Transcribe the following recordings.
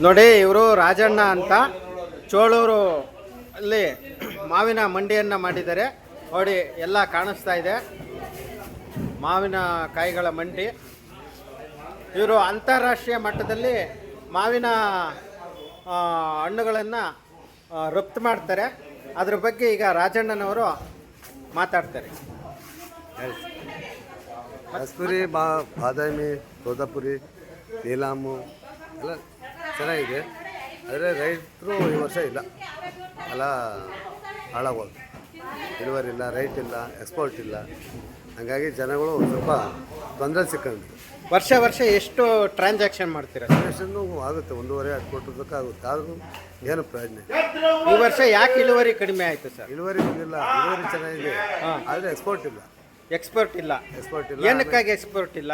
ನೋಡಿ ಇವರು ರಾಜಣ್ಣ ಅಂತ ಚೋಳೂರು ಅಲ್ಲಿ ಮಾವಿನ ಮಂಡಿಯನ್ನು ಮಾಡಿದ್ದಾರೆ. ನೋಡಿ ಎಲ್ಲ ಕಾಣಿಸ್ತಾ ಇದೆ, ಮಾವಿನ ಕಾಯಿಗಳ ಮಂಡಿ. ಇವರು ಅಂತಾರಾಷ್ಟ್ರೀಯ ಮಟ್ಟದಲ್ಲಿ ಮಾವಿನ ಹಣ್ಣುಗಳನ್ನು ರಫ್ತು ಮಾಡ್ತಾರೆ. ಅದ್ರ ಬಗ್ಗೆ ಈಗ ರಾಜಣ್ಣನವರು ಮಾತಾಡ್ತಾರೆ. ರಸಪುರಿ, ಬಾದಾಮಿ, ತೋತಾಪುರಿ, ನೀಲಾಮು ಎಲ್ಲ ಚೆನ್ನಾಗಿದೆ. ಆದರೆ ರೈತರು ಈ ವರ್ಷ ಇಲ್ಲ, ಎಲ್ಲ ಹಾಳಾಗೋದು. ಇಳುವರಿ ಇಲ್ಲ, ರೈಟ್ ಇಲ್ಲ, ಎಕ್ಸ್ಪೋರ್ಟ್ ಇಲ್ಲ. ಹಾಗಾಗಿ ಜನಗಳು ಸ್ವಲ್ಪ ತೊಂದರೆ ಸಿಕ್ಕಂಡು. ವರ್ಷ ಎಷ್ಟು ಟ್ರಾನ್ಸಾಕ್ಷನ್ ಮಾಡ್ತೀರಾ? ಟ್ರಾನ್ಸಾಕ್ಷನ್ನು ಆಗುತ್ತೆ, 1.5-2 ಕೋಟಿ ತನಕ ಆಗುತ್ತೆ. ಆದರೂ ಏನು ಪ್ರಯೋಜನ? ಈ ವರ್ಷ ಯಾಕೆ ಇಳುವರಿ ಕಡಿಮೆ ಆಯಿತು ಸರ್? ಇಳುವರಿ ಇಲ್ಲ, ಇಳುವರಿ ಚೆನ್ನಾಗಿದೆ, ಆದರೆ ಎಕ್ಸ್ಪೋರ್ಟ್ ಇಲ್ಲ. ಎಕ್ಸ್ಪೋರ್ಟ್ ಇಲ್ಲ. ಏನಕ್ಕಾಗಿ ಎಕ್ಸ್ಪೋರ್ಟ್ ಇಲ್ಲ?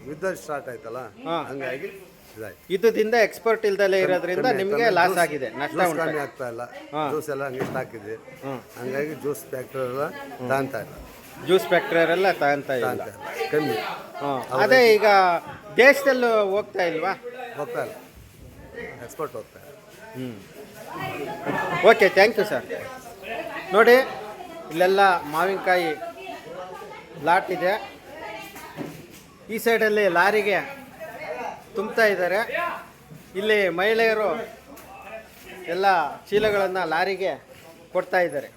ಯುದ್ಧ ಸ್ಟಾರ್ಟ್ ಆಯ್ತಲ್ಲ, ಹಂಗಾಗಿ ಇದಾಯ್ತು. ಯುದ್ಧದಿಂದ ಎಕ್ಸ್ಪೋರ್ಟ್ ಇಲ್ದಲೇ ಇರೋದ್ರಿಂದ ನಿಮಗೆ ಲಾಸ್ ಆಗಿದೆ, ನಷ್ಟ ಕಮ್ಮಿ ಆಗ್ತಾ ಇಲ್ಲ. ಜ್ಯೂಸ್ ಎಲ್ಲ ಹಂಗೆ ಸ್ಟಾಕ್ ಇದೆ, ಹಂಗಾಗಿ ಜ್ಯೂಸ್ ಫ್ಯಾಕ್ಟ್ರಿ ಎಲ್ಲ ತಾಂತ ಇಲ್ಲ. ಜ್ಯೂಸ್ ಫ್ಯಾಕ್ಟ್ರಿಯವರೆಲ್ಲ ತಗೊಂತ ಇಲ್ಲ, ಕಮ್ಮಿ. ಅದೇ ಈಗ ದೇಶದಲ್ಲೂ ಹೋಗ್ತಾ ಇಲ್ವಾ? ಹೋಗ್ತಾ ಇಲ್ಲ, ಎಕ್ಸ್ಪೋರ್ಟ್ ಹೋಗ್ತಾ ಇಲ್ಲ. Okay, thank you sir. ನೋಡಿ ಇಲ್ಲೆಲ್ಲ ಮಾವಿನಕಾಯಿ ಲಾಟ್ ಇದೆ. ಈ ಸೈಡಲ್ಲಿ ಲಾರಿಗೆ ತುಂಬ್ತಾ ಇದ್ದಾರೆ. ಇಲ್ಲಿ ಮಹಿಳೆಯರು ಎಲ್ಲ ಚೀಲಗಳನ್ನು ಲಾರಿಗೆ ಕೊಡ್ತಾ ಇದ್ದಾರೆ.